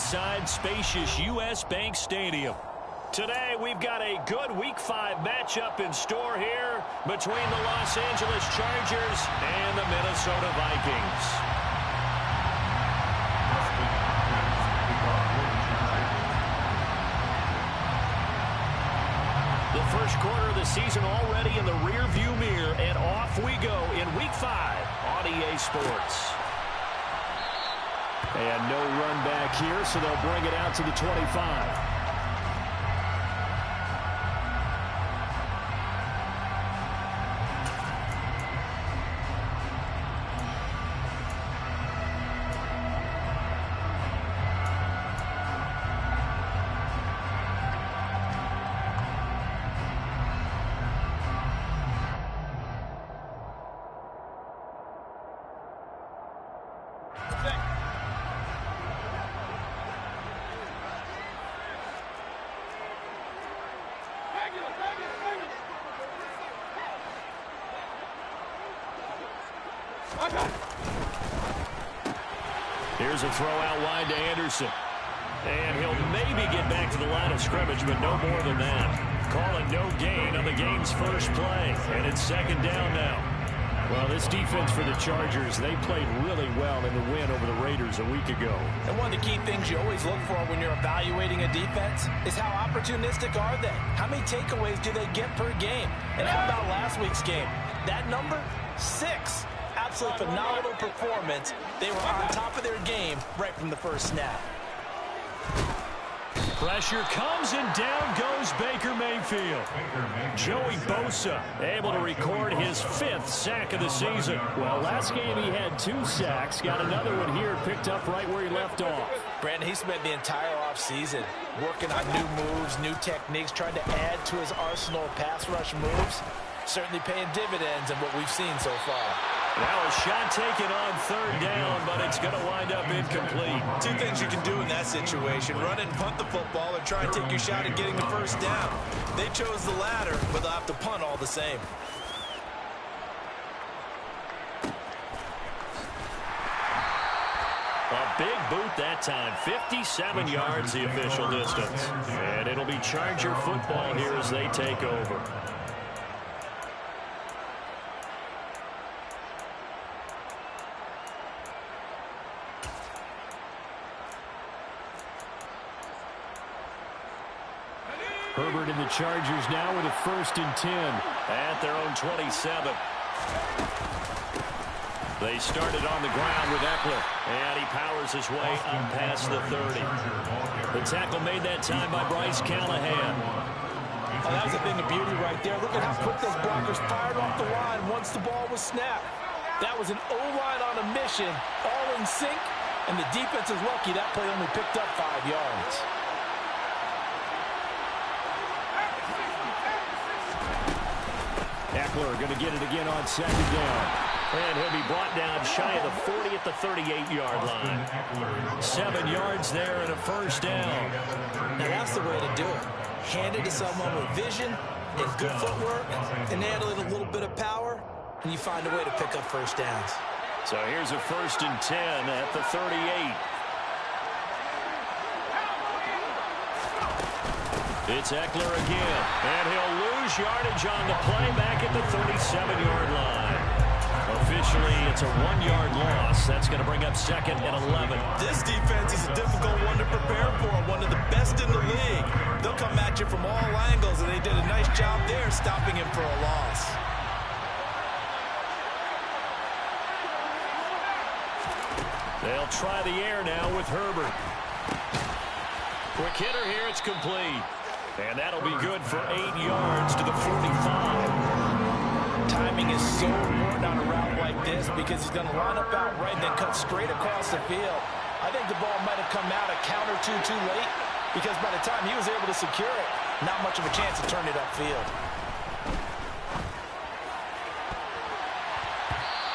inside spacious U.S. Bank Stadium. Today, we've got a good Week 5 matchup in store here between the Los Angeles Chargers and the Minnesota Vikings. The first quarter of the season already in the rear-view mirror, and off we go in Week 5 on EA Sports. And no run back here, so they'll bring it out to the 25. Here's a throw out wide to Anderson. And he'll maybe get back to the line of scrimmage, but no more than that. Call it no gain on the game's first play. And it's second down now. Well, this defense for the Chargers, they played really well in the win over the Raiders a week ago. And one of the key things you always look for when you're evaluating a defense is how opportunistic are they? How many takeaways do they get per game? And how about last week's game? That number, 6. Absolutely phenomenal performance. They were on top of their game right from the first snap. Pressure comes, and down goes Baker Mayfield. Joey Bosa able to record his 5th sack of the season. Well, last game he had 2 sacks. Got another one here, picked up right where he left off. Brandon, he spent the entire offseason working on new moves, new techniques, trying to add to his arsenal of pass rush moves. Certainly paying dividends in what we've seen so far. Now a shot taken on 3rd down, but it's going to wind up incomplete. Two things you can do in that situation: run and punt the football, or try and take your shot at getting the first down. They chose the latter, but they'll have to punt all the same. A big boot that time. 57 yards the official distance. And it'll be Charger football here as they take over. Herbert and the Chargers now with a 1st and 10 at their own 27. They started on the ground with Eckler, and he powers his way up past the 30. The tackle made that time by Bryce Callahan. Oh, that was a thing of beauty right there. Look at how quick those blockers fired off the line once the ball was snapped. That was an O-line on a mission, all in sync, and the defense is lucky that play only picked up 5 yards. Eckler going to get it again on 2nd down. And he'll be brought down shy of the 40 at the 38-yard line. 7 yards there and a 1st down. Now that's the way to do it. Hand it to someone with vision and good footwork, and add a little bit of power, and you find a way to pick up 1st downs. So here's a 1st and 10 at the 38. It's Eckler again, and he'll lose yardage on the play back at the 37-yard line. Officially, it's a 1-yard loss. That's going to bring up 2nd and 11. This defense is a difficult one to prepare for, one of the best in the league. They'll come at you from all angles, and they did a nice job there stopping him for a loss. They'll try the air now with Herbert. Quick hitter here, it's complete. And that'll be good for 8 yards to the 45. Timing is so important on a route like this because he's going to line up out right and then cut straight across the field. I think the ball might have come out a count or two too late because by the time he was able to secure it, not much of a chance to turn it upfield.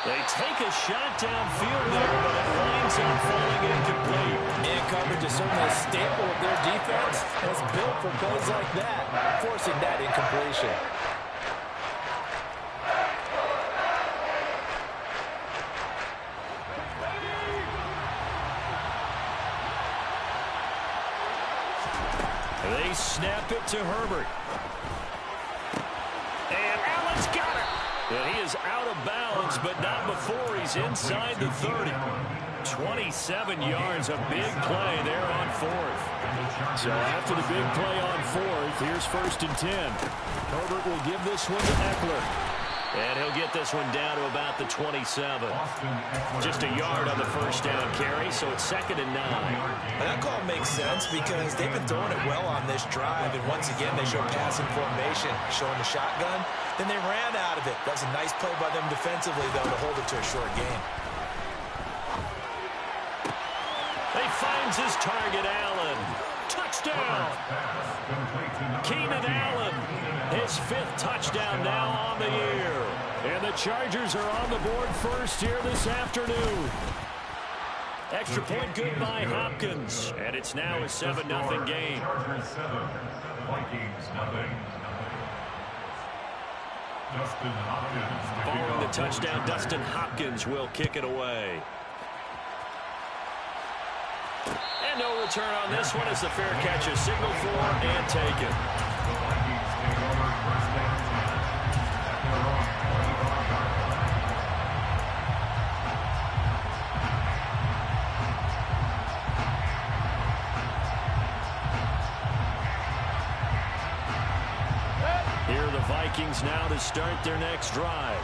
They take a shot downfield there, but it winds up falling incomplete. Man coverage is certainly a staple of their defense. It's built for plays like that, forcing that incompletion. They snap it to Herbert. And Allen's got it. And he is out of bounds, but not before he's inside the 30. 27 yards, a big play there on fourth. So after the big play on fourth, here's 1st and 10. Herbert will give this one to Eckler. And he'll get this one down to about the 27. Just a yard on the first down carry, so it's 2nd and 9. And that call makes sense because they've been throwing it well on this drive. And once again, they show passing formation, showing the shotgun. Then they ran out of it. That was a nice play by them defensively, though, to hold it to a short gain. He finds his target, Allen. Touchdown! Keenan Allen, his 5th touchdown now on the year. And the Chargers are on the board first here this afternoon. Extra point good by Hopkins. And it's now a 7-0 game. Chargers 7, Vikings nothing. Dustin Hopkins. Following the touchdown, Dustin Hopkins will kick it away. And no return on this one as the fair catch is signaled for and taken. Here are the Vikings now to start their next drive.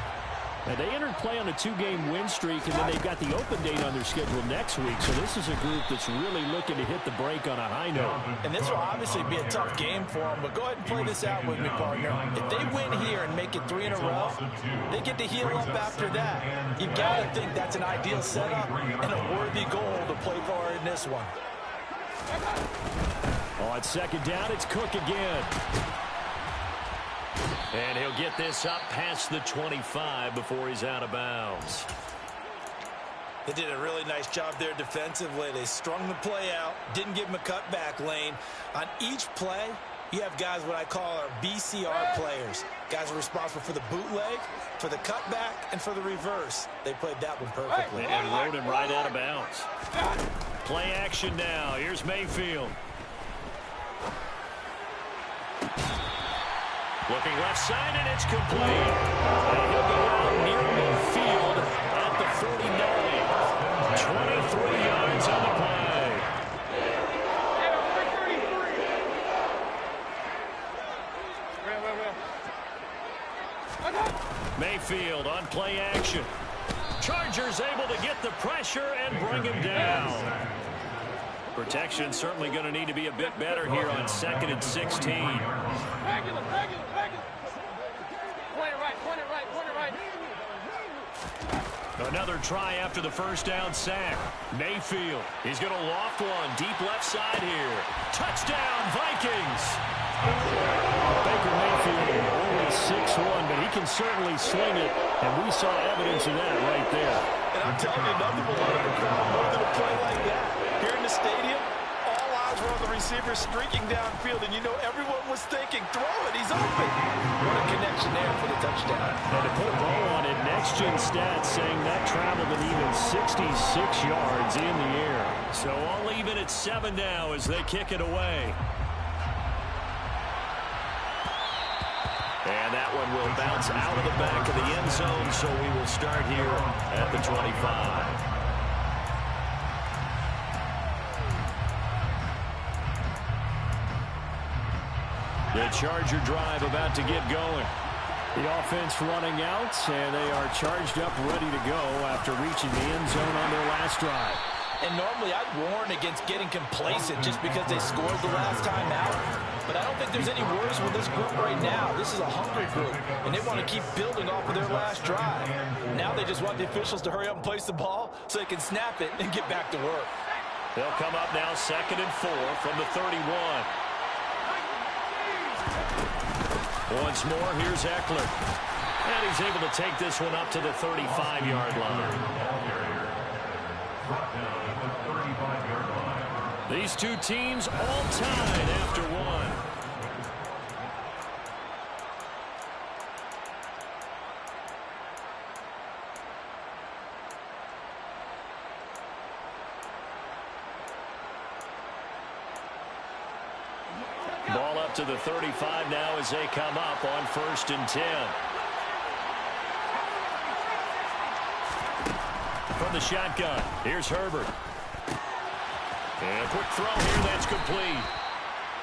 And they entered play on a 2-game win streak, and then they've got the open date on their schedule next week. So this is a group that's really looking to hit the break on a high note. And this will obviously be a tough game for them, but go ahead and play this out with me, partner. If they win here and make it 3 in a row, they get to heal up after that. You've got to think that's an ideal setup and a worthy goal to play for in this one. On 2nd down, it's Cook again. And he'll get this up past the 25 before he's out of bounds. They did a really nice job there defensively. They strung the play out, didn't give him a cutback lane. On each play, you have guys what I call our BCR players. Guys are responsible for the bootleg, for the cutback, and for the reverse. They played that one perfectly. And rode him right out of bounds. Play action now. Here's Mayfield. Looking left side, and it's complete. And he'll go out near midfield at the 49. 23 yards on the play. Mayfield on play action. Chargers able to get the pressure and bring him down. Protection certainly going to need to be a bit better here on 2nd and 16. Another try after the first down sack. Mayfield, he's going to loft one deep left side here. Touchdown, Vikings! Baker Mayfield only 6'1", but he can certainly sling it, and we saw evidence of that right there. And I'm telling you, nothing will let him crowd more than a play like that. Here in the stadium, all eyes were on the receiver streaking downfield, and you know everyone was thinking, throw it, he's open. What a connection there for the touchdown. And to put a bow on it, Next Gen Stats saying that traveled an even 66 yards in the air. So all even at 7 now as they kick it away. And that one will bounce out of the back of the end zone, so we will start here at the 25. The Charger drive about to get going. The offense running out, and they are charged up, ready to go after reaching the end zone on their last drive. And normally I'd warn against getting complacent just because they scored the last time out. But I don't think there's any worries with this group right now. This is a hungry group, and they want to keep building off of their last drive. Now they just want the officials to hurry up and place the ball so they can snap it and get back to work. They'll come up now 2nd and 4 from the 31. Once more, here's Eckler. And he's able to take this one up to the 35-yard line. These two teams all tied after one. Ball up to the 35 now as they come up on 1st and 10. From the shotgun, here's Herbert. And a quick throw here, that's complete.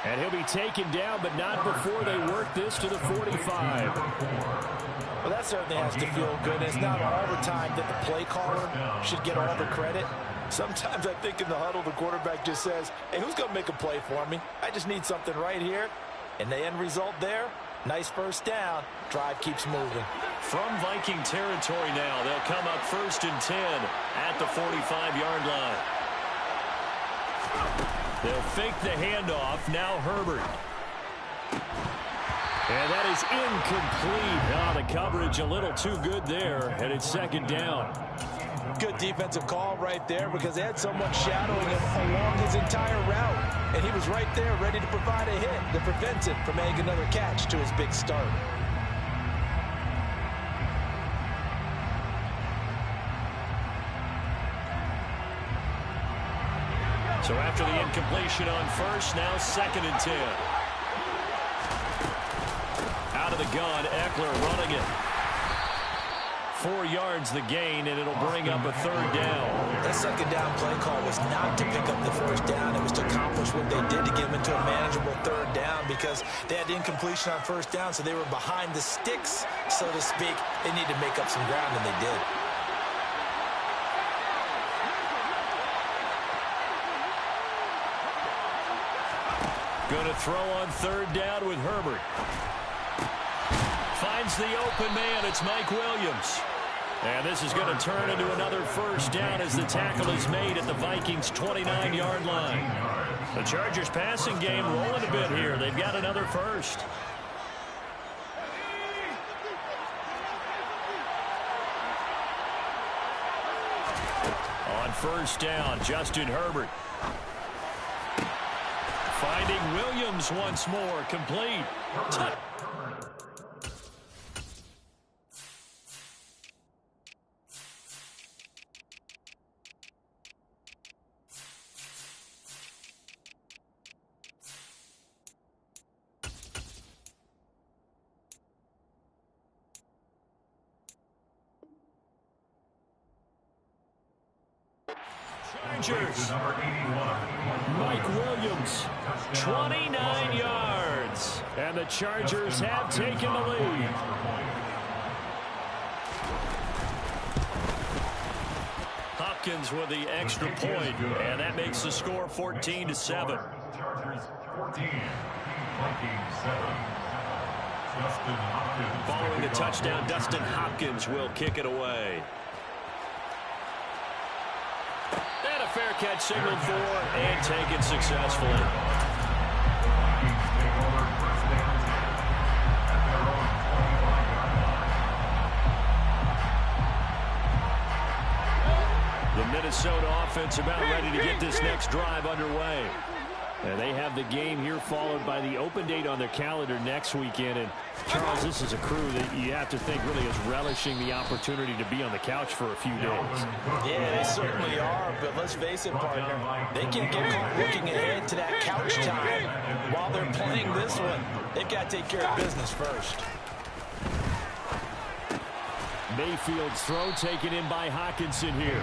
And he'll be taken down, but not before they work this to the 45. Well, that certainly has to feel good. It's not all the time that the play caller should get all the credit. Sometimes I think in the huddle, the quarterback just says, hey, who's going to make a play for me? I just need something right here. And the end result there, nice first down. Drive keeps moving. From Viking territory now, they'll come up 1st and 10 at the 45-yard line. They'll fake the handoff. Now Herbert. And that is incomplete. Oh, the coverage a little too good there, and it's 2nd down. Good defensive call right there because they had someone shadowing him along his entire route. And he was right there ready to provide a hit to prevent him from making another catch to his big start. So after the incompletion on 1st, now 2nd and 10. Out of the gun, Eckler running it. 4 yards the gain, and it'll bring up a 3rd down. That 2nd down play call was not to pick up the 1st down. It was to accomplish what they did to get them into a manageable 3rd down because they had incompletion on 1st down, so they were behind the sticks, so to speak. They needed to make up some ground, and they did. Going to throw on 3rd down with Herbert. Finds the open man. It's Mike Williams. And this is going to turn into another 1st down as the tackle is made at the Vikings' 29-yard line. The Chargers passing game rolling a bit here. They've got another 1st. On 1st down, Justin Herbert. Finding Williams once more, complete. Chargers. Mike Williams, 29 yards. And the Chargers have taken the lead. Hopkins with the extra point, and that makes the score 14-7. Chargers 14, Vikings 7. Following the touchdown, Dustin Hopkins will kick it away. And a fair catch signaled for and taken successfully. The Minnesota offense about ready to get this next drive underway. And they have the game here followed by the open date on their calendar next weekend. And, Charles, this is a crew that you have to think really is relishing the opportunity to be on the couch for a few days. Yeah, they certainly are, but let's face it, partner. They can get caught looking ahead to that couch time while they're playing this one. They've got to take care of business first. Mayfield's throw taken in by Hockenson here.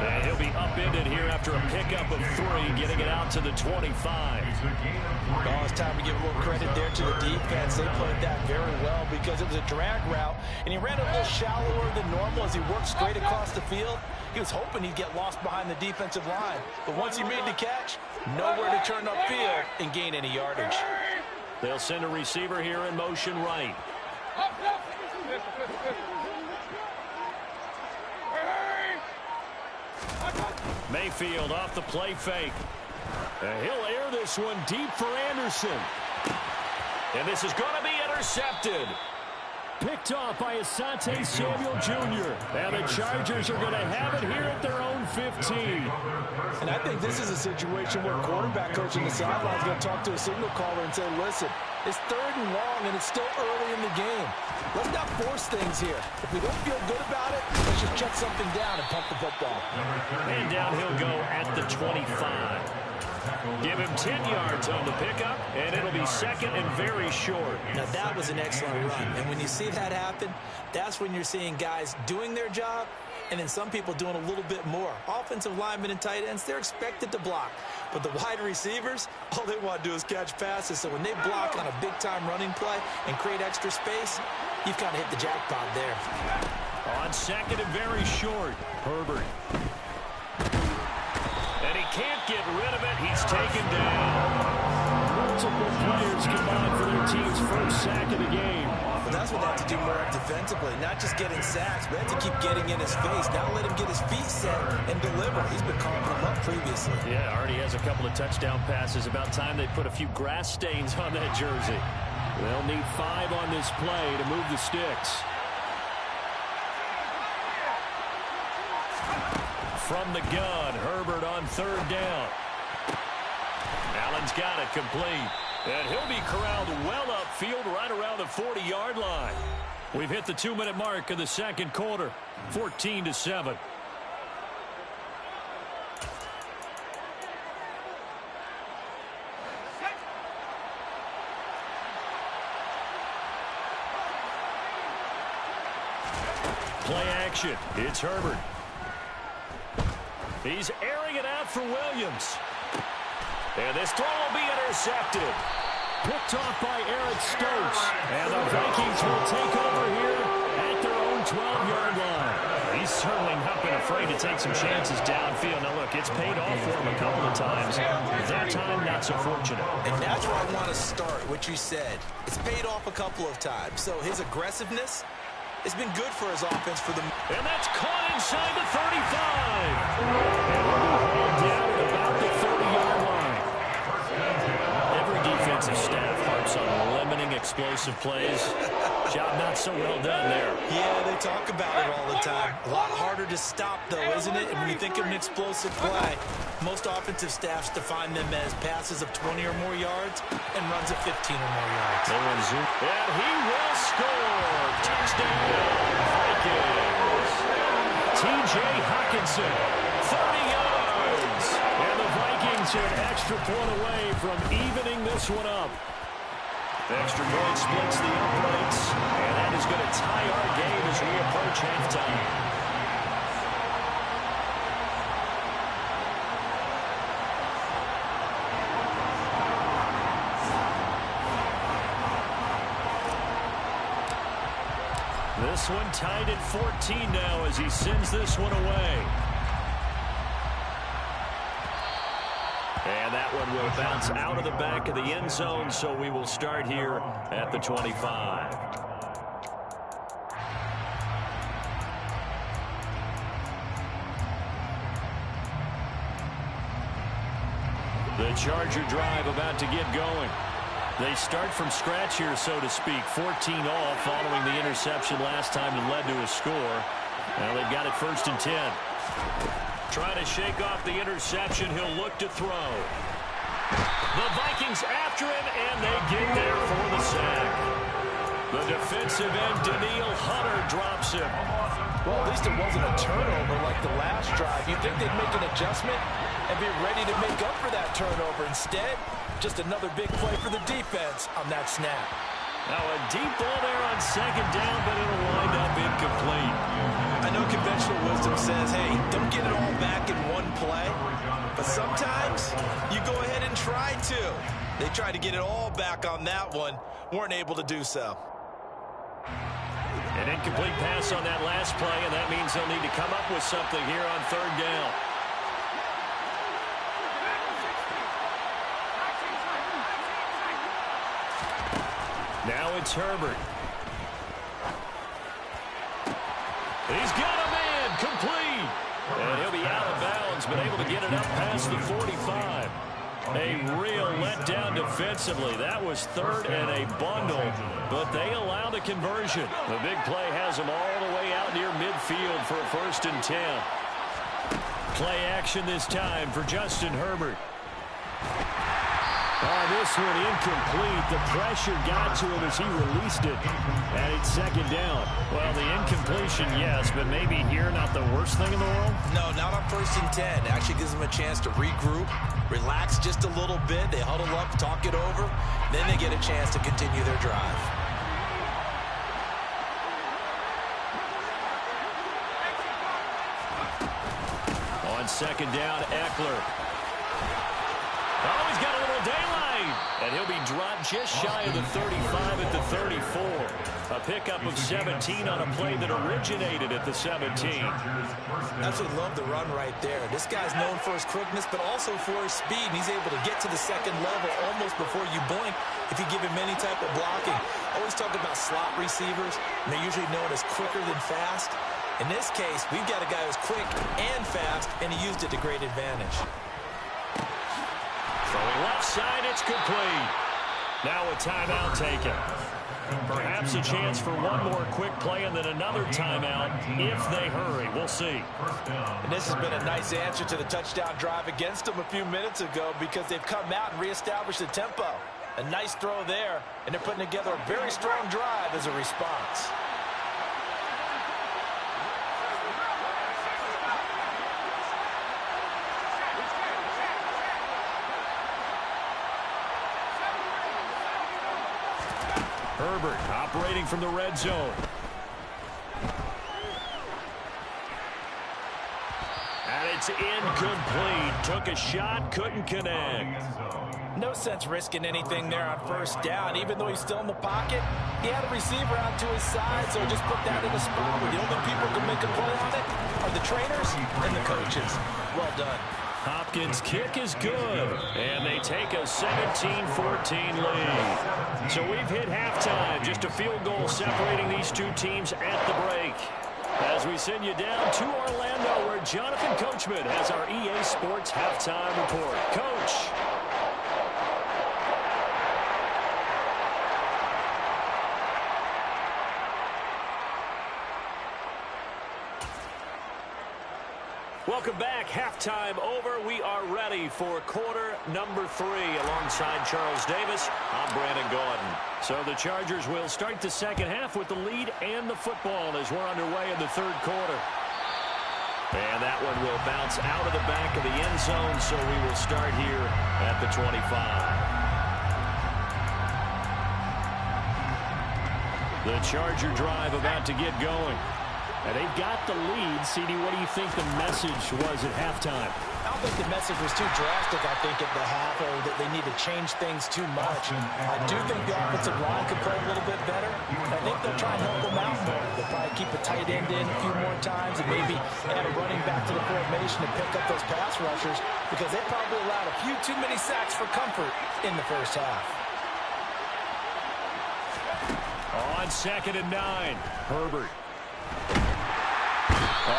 And he'll be upended here after a pickup of 3, getting it out to the 25. Oh, it's time to give a little credit there to the defense. They played that very well because it was a drag route, and he ran a little shallower than normal as he worked straight across the field. He was hoping he'd get lost behind the defensive line. But once he made the catch, nowhere to turn upfield and gain any yardage. They'll send a receiver here in motion right. Mayfield off the play fake. He'll air this one deep for Anderson. And this is going to be intercepted. Picked off by Asante Samuel Jr. And the Chargers are going to have it here at their own 15. And I think this is a situation where quarterback coach in the sideline is going to talk to a signal caller and say, listen, it's 3rd and long and it's still early in the game. Let's not force things here. If we don't feel good about it, let's just check something down and pump the football. And down he'll go at the 25. Give him 10 yards on the pickup, and it'll be second and very short. Now, that was an excellent run. And when you see that happen, that's when you're seeing guys doing their job and then some people doing a little bit more. Offensive linemen and tight ends, they're expected to block. But the wide receivers, all they want to do is catch passes. So when they block on a big-time running play and create extra space, you've kind of hit the jackpot there. On second and very short, Herbert. And he can't get rid of it. He's taken down. Multiple players combined for their team's first sack of the game. Well, that's what they have to do more defensively. Not just getting sacks, but they have to keep getting in his face. Now let him get his feet set and deliver. He's been calling them up previously. Yeah, already has a couple of touchdown passes. About time they put a few grass stains on that jersey. They'll need 5 on this play to move the sticks. From the gun, Herbert on third down. Allen's got it complete. And he'll be corralled well upfield right around the 40-yard line. We've hit the 2-minute mark of the second quarter. 14-7. Play action. It's Herbert. He's airing it out for Williams. And this throw will be intercepted. Picked off by Eric Stokes. And the Vikings will take over here at their own 12-yard line. He's certainly not been afraid to take some chances downfield. Now, look, it's paid off for him a couple of times. That time, not so fortunate. And that's where I want to start, what you said. It's paid off a couple of times. So his aggressiveness has been good for his offense for the... And that's caught inside the 35. And we'll be hauled down at about the 30-yard line. Every defensive staff harps on limiting explosive plays. Job not so well done there. Yeah, they talk about it all the time. A lot harder to stop, though, isn't it? And when you think of an explosive play, most offensive staffs define them as passes of 20 or more yards and runs of 15 or more yards. And he will score. Touchdown, Vikings. T.J. Hockenson, 30 yards. And the Vikings are an extra point away from evening this one up. Extra point splits the uprights, and that is going to tie our game as we approach halftime. This one tied at 14 now as he sends this one away. And that one will bounce out of the back of the end zone, so we will start here at the 25. The Charger drive about to get going. They start from scratch here, so to speak. 14 all following the interception last time that led to a score. Now they've got it 1st and 10. Trying to shake off the interception. He'll look to throw. The Vikings after him, and they get there for the sack. The defensive end, Danielle Hunter, drops him. Well, at least it wasn't a turnover like the last drive. You'd think they'd make an adjustment and be ready to make up for that turnover. Instead, just another big play for the defense on that snap. Now a deep ball there on second down, but it'll wind up incomplete. I know conventional wisdom says, hey, don't get it all back in one play. But sometimes you go ahead and try to. They tried to get it all back on that one. Weren't able to do so. An incomplete pass on that last play, and that means they'll need to come up with something here on third down. Now it's Herbert. He's got a man, complete. And he'll be out of bounds, but able to get it up past the 45. A real letdown defensively. That was 3rd and a bundle, but they allow the conversion. The big play has them all the way out near midfield for a 1st and 10. Play action this time for Justin Herbert. Oh, this one incomplete. The pressure got to him as he released it. And it's second down. Well, the incompletion, yes, but maybe here not the worst thing in the world? No, not on 1st and 10. It actually gives them a chance to regroup, relax just a little bit. They huddle up, talk it over. Then they get a chance to continue their drive. On second down, Eckler. Oh, he's got a little daylight. And he'll be dropped just shy of the 35 at the 34. A pickup of 17 on a play that originated at the 17. Absolutely love the run right there. This guy's known for his quickness, but also for his speed. And he's able to get to the second level almost before you blink if you give him any type of blocking. Always talk about slot receivers, and they're usually known as quicker than fast. In this case, we've got a guy who's quick and fast, and he used it to great advantage. Throwing left side, it's complete. Now a timeout taken. Perhaps a chance for one more quick play and then another timeout if they hurry. We'll see. And this has been a nice answer to the touchdown drive against them a few minutes ago because they've come out and reestablished the tempo. A nice throw there, and they're putting together a very strong drive as a response. Herbert operating from the red zone. And it's incomplete. Took a shot, couldn't connect. No sense risking anything there on 1st down. Even though he's still in the pocket, he had a receiver out to his side, so just put that in a spot where the only people who can make a play on it are the trainers and the coaches. Well done. Hopkins' kick is good, and they take a 17-14 lead. So we've hit halftime, just a field goal separating these two teams at the break. As we send you down to Orlando, where Jonathan Coachman has our EA Sports halftime report. Coach. Welcome back. Halftime over. We are ready for quarter number 3. Alongside Charles Davis, I'm Brandon Gaudin. So the Chargers will start the second half with the lead and the football as we're underway in the third quarter. And that one will bounce out of the back of the end zone, so we will start here at the 25. The Charger drive about to get going. And they've got the lead. CD, what do you think the message was at halftime? I don't think the message was too drastic, I think, at the half, or that they need to change things too much. I do think the offensive line could play a little bit better. I think they'll try and help them out more. They'll probably keep a tight end in a few more times and maybe add a running back to the formation to pick up those pass rushers because they probably allowed a few too many sacks for comfort in the first half. On 2nd and 9, Herbert.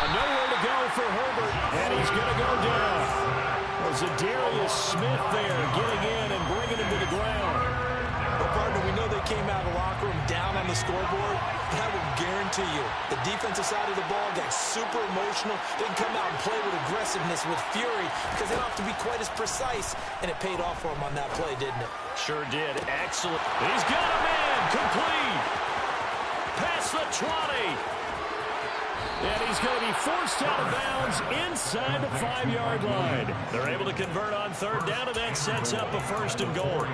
Nowhere to go for Herbert, and he's going to go down. There's a Darius Smith there getting in and bringing him to the ground. Well, partner, we know they came out of the locker room down on the scoreboard, but I will guarantee you the defensive side of the ball got super emotional. They can come out and play with aggressiveness, with fury, because they don't have to be quite as precise, and it paid off for them on that play, didn't it? Sure did. Excellent. He's got a man. Complete. Past the 20. And he's going to be forced out of bounds inside the 5-yard line. They're able to convert on 3rd down, and that sets up a 1st and goal.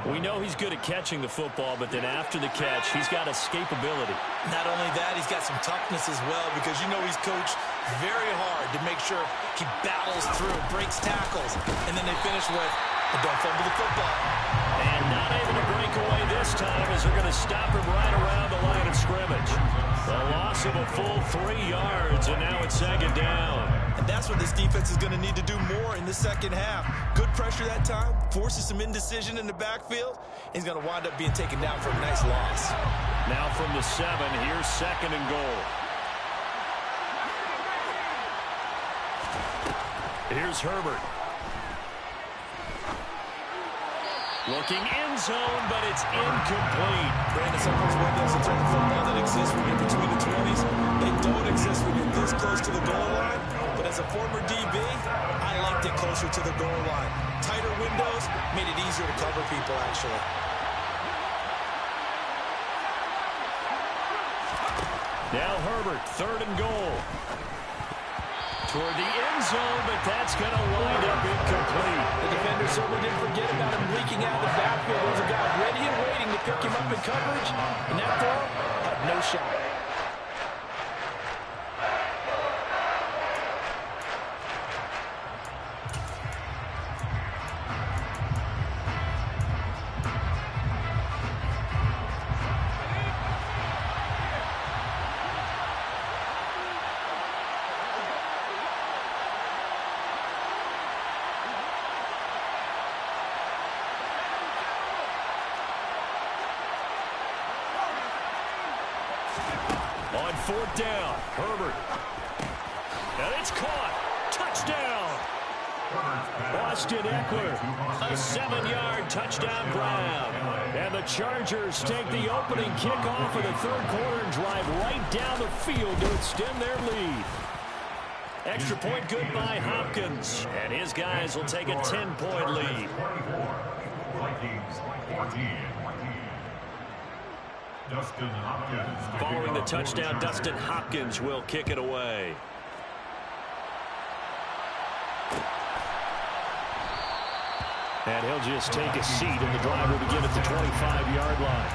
We know he's good at catching the football, but then after the catch, he's got escapability. Not only that, he's got some toughness as well because you know he's coached very hard to make sure he battles through, breaks tackles, and then they finish with a don't fumble the football. And not able to break away this time as they're going to stop him right around the line of scrimmage. The loss of a full 3 yards, and now it's 2nd down. And that's what this defense is going to need to do more in the second half. Good pressure that time, forces some indecision in the backfield. He's going to wind up being taken down for a nice loss. Now from the 7, here's 2nd and goal. Here's Herbert. Looking end zone, but it's incomplete. Brandon, sometimes windows in terms of football that exist when you're between the 20s, they don't exist when you're this close to the goal line. But as a former DB, I liked it closer to the goal line. Tighter windows made it easier to cover people, actually. Now Herbert, 3rd and goal. Toward the end zone, but that's going to wind up incomplete. The defender certainly didn't forget about him leaking out the backfield. There was a guy ready and waiting to pick him up in coverage, and that throw had no shot. On 4th down, Herbert. And it's caught. Touchdown. Austin Eckler. A 7-yard touchdown grab. And the Chargers take the opening kickoff of the 3rd quarter and drive right down the field to extend their lead. Extra point good by Hopkins. And his guys will take a 10-point lead. Vikings 14. Dustin Hopkins. Following the touchdown, Dustin Hopkins will kick it away. And he'll just take a seat, and the drive will begin at the 25-yard line.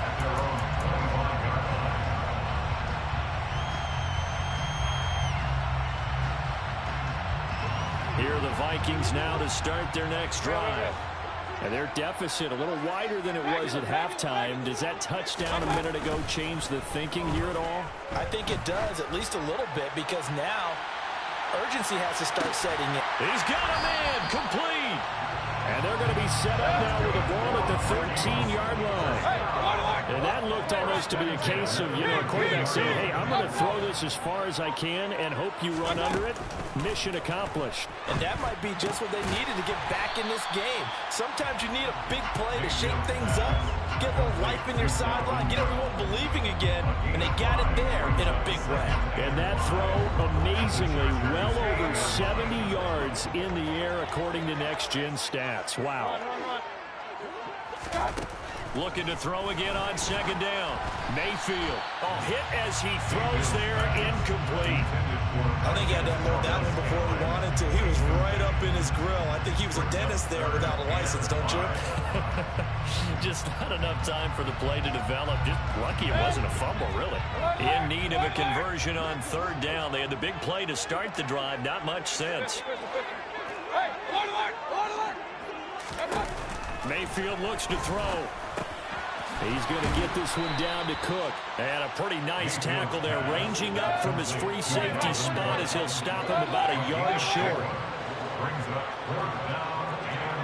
Here are the Vikings now to start their next drive. And their deficit a little wider than it was at halftime. Does that touchdown a minute ago change the thinking here at all? I think it does, at least a little bit, because now urgency has to start setting in. He's got a man, complete. And they're going to be set up now with a ball at the 13-yard line. And that looked almost to be a case of, a quarterback saying, hey, I'm going to throw this as far as I can and hope you run under it. Mission accomplished. And that might be just what they needed to get back in this game. Sometimes you need a big play to shake things up, get a little life in your sideline, get everyone believing again, and they got it there in a big way. And that throw, amazingly, well over 70 yards in the air according to Next Gen Stats. Wow. Looking to throw again on 2nd down. Mayfield. Hit as he throws there, incomplete. I think he had to unload that one before he wanted to. He was right up in his grill. I think he was a dentist there without a license, don't you? Just not enough time for the play to develop. Just lucky it wasn't a fumble, really. In need of a conversion on 3rd down. They had the big play to start the drive. Not much sense. Mayfield looks to throw. He's going to get this one down to Cook. And a pretty nice tackle there, ranging up from his free safety spot as he'll stop him about a yard short. Brings up 4th down and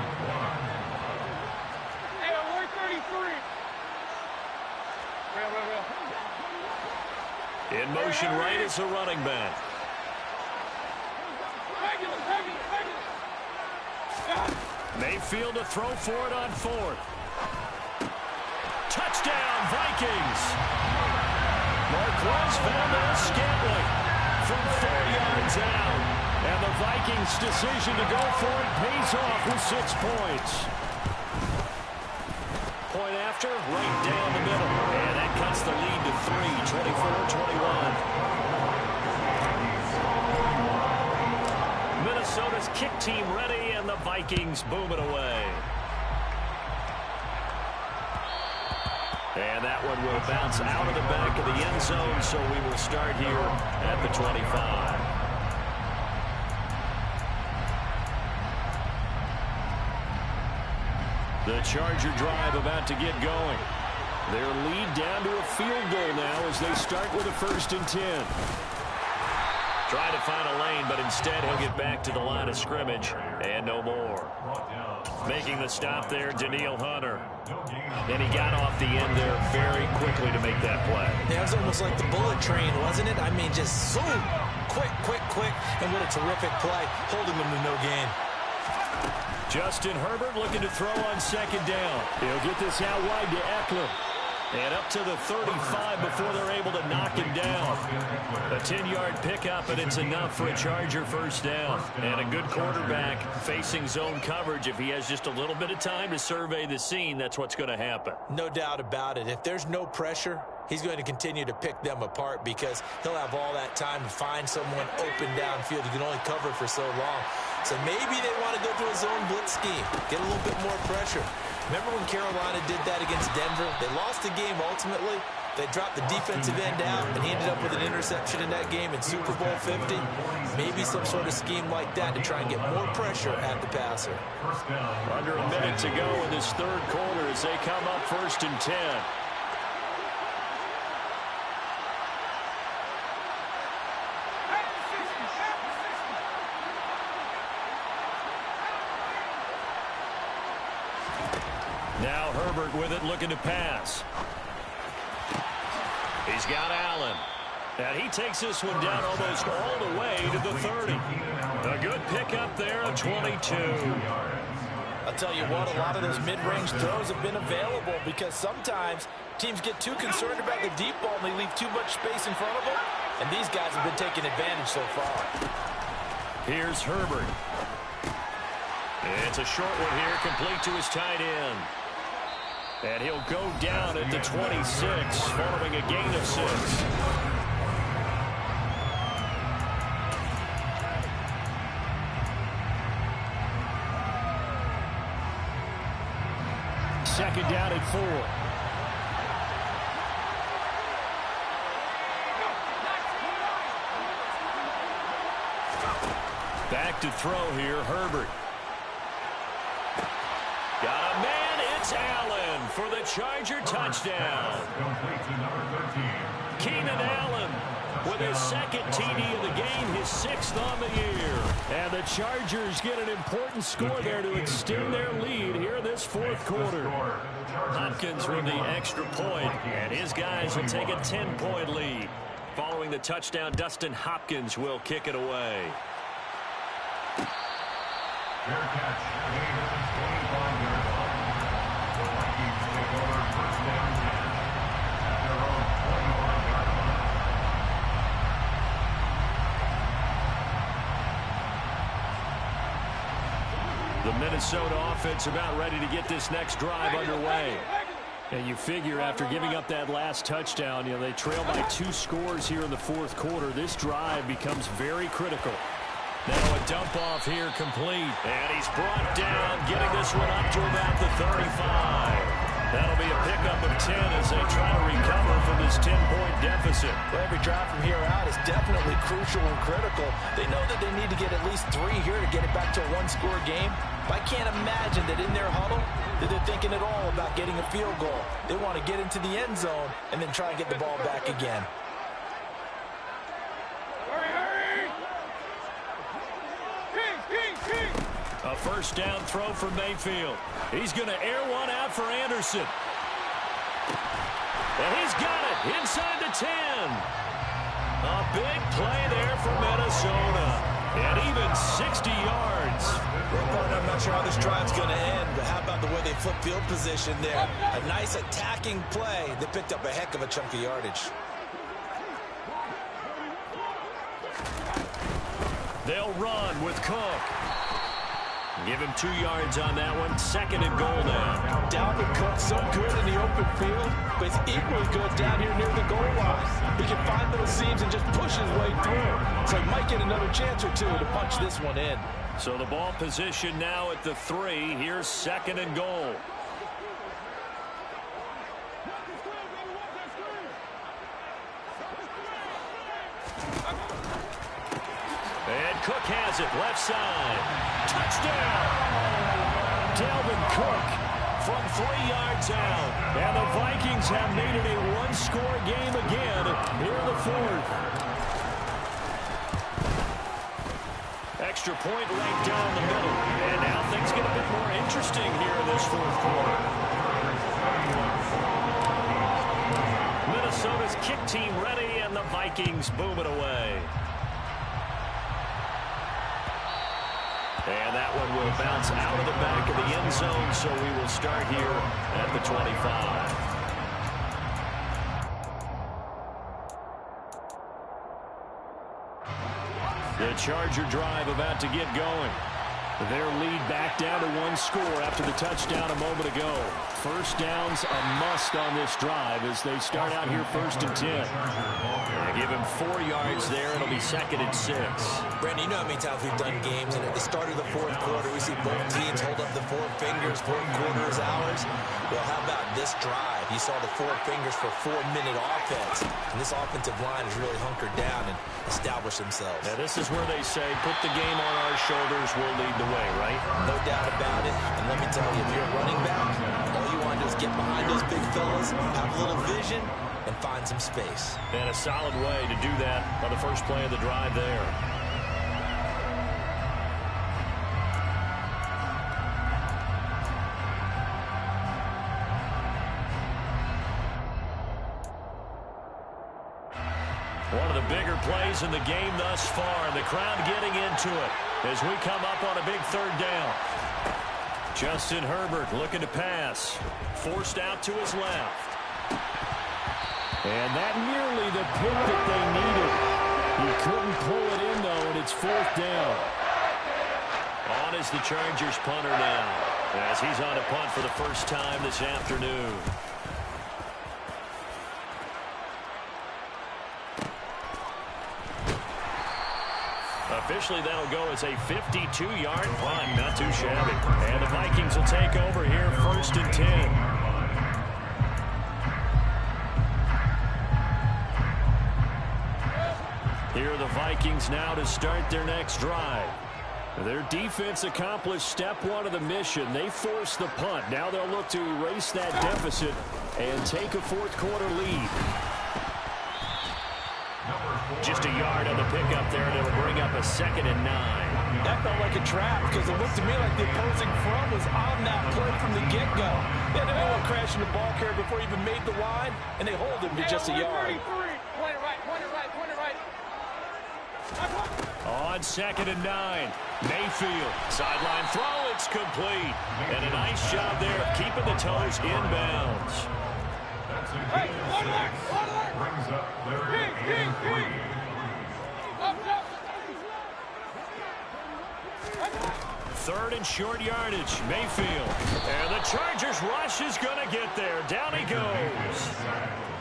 1. In motion right is the running back. Mayfield to throw for it on 4th. Touchdown, Vikings! Marquez Valdes-Scantling from 4 yards out. And the Vikings' decision to go for it pays off with 6 points. Point after, right down the middle. And that cuts the lead to 3, 24-21. Minnesota's kick team ready, and the Vikings boom it away. And that one will bounce out of the back of the end zone, so we will start here at the 25. The Charger drive about to get going. Their lead down to a field goal now as they start with a 1st and 10. Try to find a lane, but instead he'll get back to the line of scrimmage and no more. Making the stop there, Danielle Hunter. And he got off the end there very quickly to make that play. Yeah, it was almost like the bullet train, wasn't it? I mean, just zoom, quick, and what a terrific play, holding them to no gain. Justin Herbert looking to throw on 2nd down. He'll get this out wide to Eckler. And up to the 35 before they're able to knock him down. A 10-yard pickup, and it's enough for a Charger first down. And a good quarterback facing zone coverage. If he has just a little bit of time to survey the scene, that's what's going to happen. No doubt about it. If there's no pressure, he's going to continue to pick them apart because he'll have all that time to find someone open downfield. He can only cover for so long. So maybe they want to go to a zone blitz scheme, get a little bit more pressure. Remember when Carolina did that against Denver? They lost the game ultimately. They dropped the defensive end out, and he ended up with an interception in that game in Super Bowl 50. Maybe some sort of scheme like that to try and get more pressure at the passer. Under a minute to go in this third quarter as they come up 1st and 10. Now Herbert with it, looking to pass. He's got Allen. And he takes this one down almost all the way to the 30. A good pickup there, a 22. I'll tell you what, a lot of those mid-range throws have been available because sometimes teams get too concerned about the deep ball and they leave too much space in front of them. And these guys have been taking advantage so far. Here's Herbert. It's a short one here, complete to his tight end. And he'll go down at the 26, following a gain of 6. Second down at 4. Back to throw here, Herbert. Got a man, it's Allen for the Charger touchdown. Keenan Allen with his second TD of the game, his 6th on the year. And the Chargers get an important score there to extend their lead here this 4th quarter. Hopkins with the extra point, and his guys will take a 10-point lead. Following the touchdown, Dustin Hopkins will kick it away. Fair catch. 25-yard line. The Vikings take over 1st down 10 at their own 25-yard line. The Minnesota offense about ready to get this next drive underway. And you figure after giving up that last touchdown, they trail by 2 scores here in the 4th quarter. This drive becomes very critical. Now a dump off here complete. And he's brought down, getting this one up to about the 35. That'll be a pickup of 10 as they try to recover from this 10-point deficit. Well, every drive from here out is definitely crucial and critical. They know that they need to get at least 3 here to get it back to a 1-score game. But I can't imagine that in their huddle that they're thinking at all about getting a field goal. They want to get into the end zone and then try and get the ball back again. A first down throw for Mayfield. He's going to air one out for Anderson. And he's got it inside the 10. A big play there for Minnesota. And even 60 yards. I'm not sure how this drive's going to end, but how about the way they flip field position there? A nice attacking play that picked up a heck of a chunk of yardage. They'll run with Cook. Give him 2 yards on that one. 2nd and goal now. Dalvin Cook so good in the open field, but he's equally good down here near the goal line. He can find little seams and just push his way through. So he might get another chance or two to punch this one in. So the ball position now at the 3. Here's 2nd and goal. And Cook has it, left side. Touchdown! Dalvin Cook from 3 yards out. And the Vikings have made it a 1-score game again here in the 4th. Extra point right down the middle. And now things get a bit more interesting here in this 4th quarter. Minnesota's kick team ready, and the Vikings boom it away. And that one will bounce out of the back of the end zone, so we will start here at the 25. The Charger drive about to get going. Their lead back down to 1 score after the touchdown a moment ago. First down's a must on this drive as they start out here 1st and 10. They give him 4 yards there. It'll be 2nd and 6. Brandon, you know how many times we've done games, and at the start of the 4th quarter, we see both teams hold up the 4 fingers, 4th quarter is ours. Well, how about this drive? You saw the 4 fingers for 4-minute offense, and this offensive line has really hunkered down and established themselves. Now, this is where they say, put the game on our shoulders, we'll lead the way, right? No doubt about it, and let me tell you, if you're a running back, all you want to do is get behind those big fellas, have a little vision, and find some space. And a solid way to do that on the first play of the drive there. One of the bigger plays in the game thus far, and the crowd getting into it as we come up on a big 3rd down. Justin Herbert looking to pass. Forced out to his left. And that nearly the pick that they needed. He couldn't pull it in, though, and it's 4th down. On is the Chargers punter now, as he's on a punt for the first time this afternoon. Officially, that'll go as a 52-yard punt. Not too shabby. And the Vikings will take over here 1st and 10. Here are the Vikings now to start their next drive. Their defense accomplished step 1 of the mission. They forced the punt. Now they'll look to erase that deficit and take a 4th quarter lead. Just a yard on the pickup there, and it'll bring up a 2nd and 9. That felt like a trap because it looked to me like the opposing front was on that play from the get-go. They had everyone crashing the ball carrier before he even made the line, and they hold him to just a yard. On 2nd and 9, Mayfield. Sideline throw, it's complete. And a nice job there of keeping the toes inbounds. Brings up 3rd and 3. Third and short yardage, Mayfield. And the Chargers rush is going to get there. Down he goes.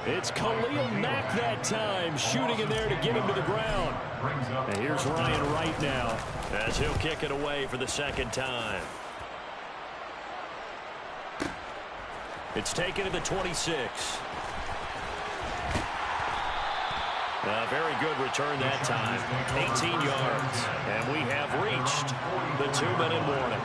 It's Khalil Mack that time, shooting in there to get him to the ground. And here's Ryan Wright now, as he'll kick it away for the 2nd time. It's taken to the 26. A very good return that time. 18 yards. And we have reached the 2-minute warning.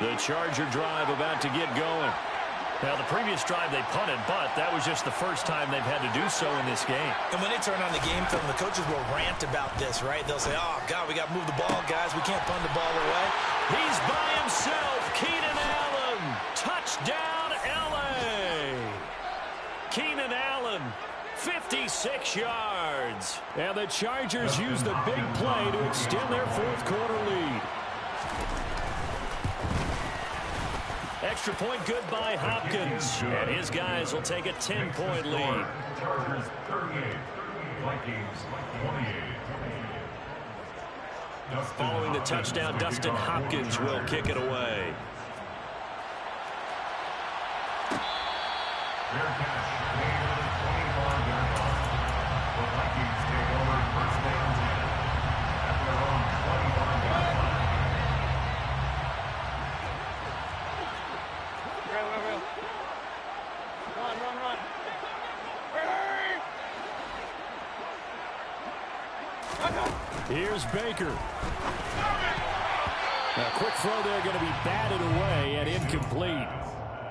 The Charger drive about to get going. Now, the previous drive they punted, but that was just the first time they've had to do so in this game. And when they turn on the game film, the coaches will rant about this, right? They'll say, oh, God, we got to move the ball, guys. We can't punt the ball away. He's by himself. Keenan Allen. Touchdown, L.A. Keenan Allen, 56 yards. And the Chargers use the big play to extend their 4th quarter lead. Extra point good by Hopkins. And his guys will take a 10-point lead. Chargers 38, Vikings 28. Following the touchdown, Dustin Hopkins will kick it away. Fair catch, made at the 25-yard line. The Vikings take over 1st and 10 at their own 25-yard line. Here's Baker. A quick throw there going to be batted away and incomplete.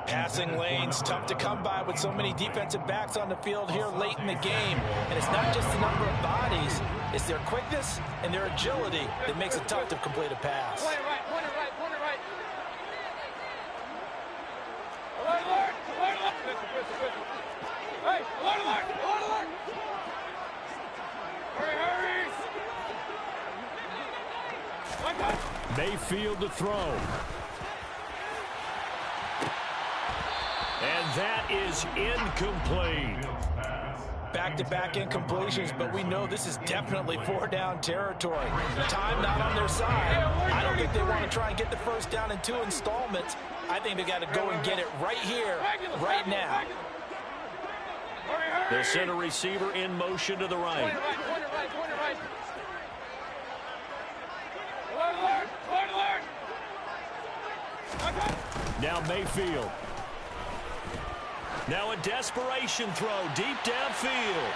Passing lanes, tough to come by with so many defensive backs on the field here late in the game. And it's not just the number of bodies, it's their quickness and their agility that makes it tough to complete a pass. Point it right. Hey, alert! Hurry! Mayfield to throw. And that is incomplete. Back-to-back incompletions, but we know this is definitely four-down territory. Time not on their side. I don't think they want to try and get the first down in 2 installments. I think they got to go and get it right here, right now. The center receiver in motion to the right. Now Mayfield. Now a desperation throw deep downfield.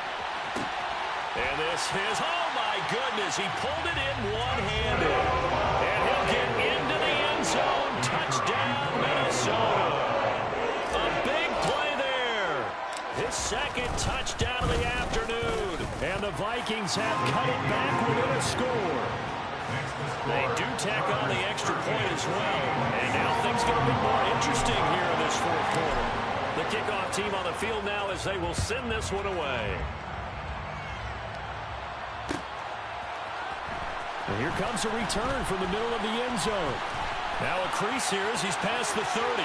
And this is, oh my goodness, he pulled it in one-handed. And he'll get into the end zone. Touchdown, Minnesota. A big play there. His second touchdown of the afternoon. And the Vikings have cut it back within a score. They do tack on the extra point as well. And now things get a bit more interesting here in this fourth quarter. The kickoff team on the field now as they will send this one away. And here comes a return from the middle of the end zone. Now a crease here as he's past the 30.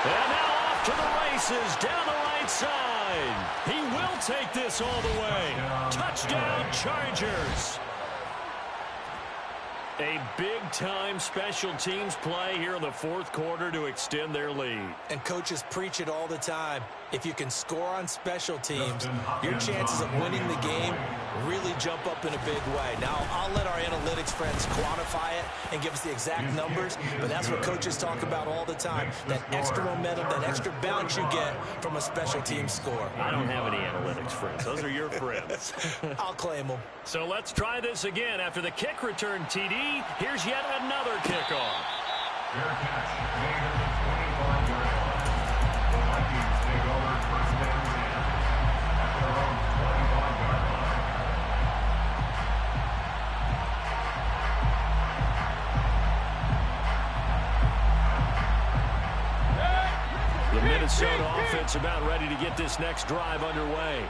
And now off to the races down the right side. He will take this all the way. Touchdown, Chargers. A big-time special teams play here in the fourth quarter to extend their lead. And coaches preach it all the time. If you can score on special teams, your chances of winning the game really jump up in a big way. Now, I'll let our analytics friends quantify it and give us the exact numbers, but that's what coaches talk about all the time, that extra momentum, that extra bounce you get from a special team score. I don't have any analytics friends. Those are your friends. I'll claim them. So let's try this again. After the kick return TD, here's yet another kickoff. Fair catch. Made at the 25-yard line. The Vikings take over first down 10 at their own 25-yard line. The Minnesota offense about ready to get this next drive underway.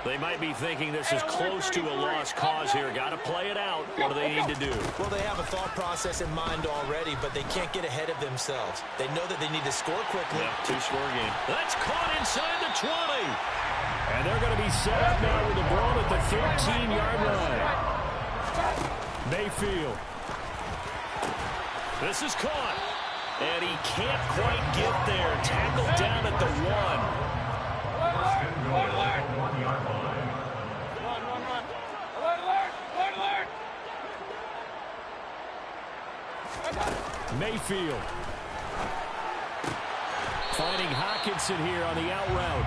They might be thinking this is close to a lost cause here. Got to play it out. What do they need to do? Well, they have a thought process in mind already, but they can't get ahead of themselves. They know that they need to score quickly. Yeah, two-score game. That's caught inside the 20. And they're going to be set up now with the ball at the 13-yard line. Mayfield. This is caught. And he can't quite get there. Tackled down at the 1. Mayfield. Finding Hockenson here on the out route.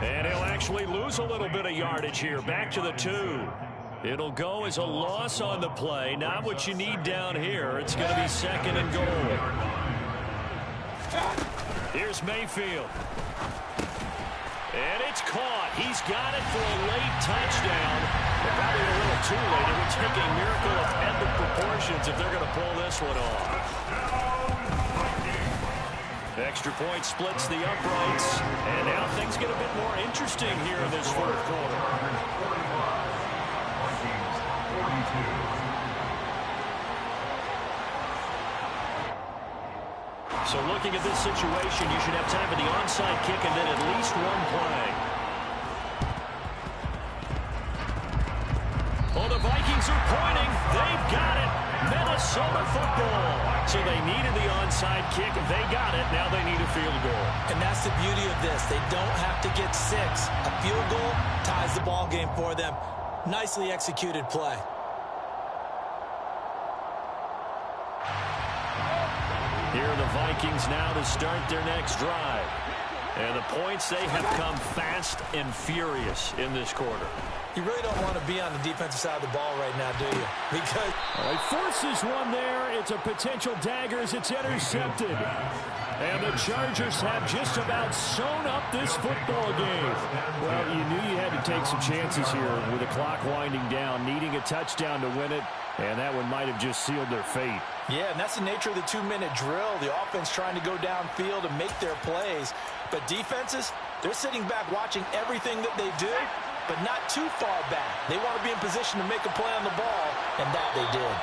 And he'll actually lose a little bit of yardage here. Back to the 2. It'll go as a loss on the play. Not what you need down here. It's going to be second and goal. Here's Mayfield. And it's caught. He's got it for a late touchdown. But probably a little too late. It would take a miracle of epic proportions if they're going to pull this one off. Extra point splits the uprights. And now things get a bit more interesting here in this fourth quarter. So looking at this situation, you should have time for the onside kick and then at least one play. Oh, the Vikings are pointing. They've got it. Minnesota football. So they needed the onside kick. They got it. Now they need a field goal. And that's the beauty of this. They don't have to get 6. A field goal ties the ball game for them. Nicely executed play. Here are the Vikings now to start their next drive. And the points, they have come fast and furious in this quarter. You really don't want to be on the defensive side of the ball right now, do you? Because he forces one there. It's a potential dagger as it's intercepted. And the Chargers have just about sewn up this football game. Well, you knew you had to take some chances here with the clock winding down, needing a touchdown to win it. And that one might have just sealed their fate. Yeah, and that's the nature of the 2-minute drill. The offense trying to go downfield and make their plays. But defenses, they're sitting back watching everything that they do but not too far back. They want to be in position to make a play on the ball, and that they did.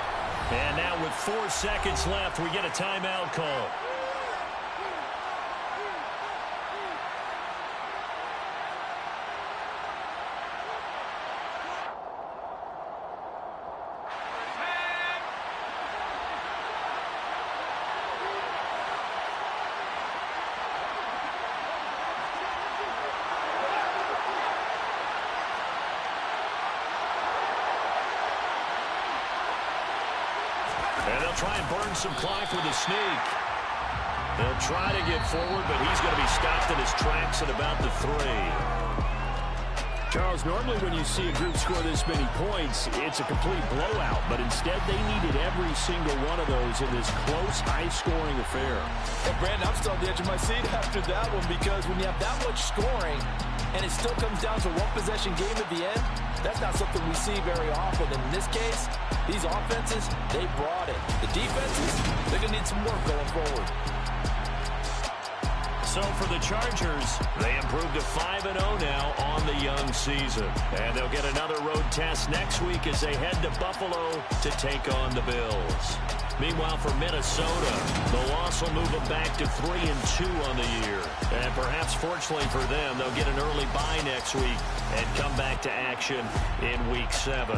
And now with 4 seconds left, we get a timeout call. And they'll try and burn some clock with a sneak. They'll try to get forward, but he's going to be stopped in his tracks at about the 3. Charles, normally when you see a group score this many points, it's a complete blowout. But instead, they needed every single one of those in this close, high-scoring affair. And Brandon, I'm still on the edge of my seat after that one, because when you have that much scoring and it still comes down to one possession game at the end, that's not something we see very often. And in this case, these offenses, they brought it. The defenses, they're going to need some work going forward. So for the Chargers, they improved to 5-0 now on the young season. And they'll get another road test next week as they head to Buffalo to take on the Bills. Meanwhile, for Minnesota, the loss will move them back to 3-2 on the year. And perhaps fortunately for them, they'll get an early bye next week and come back to action in Week 7.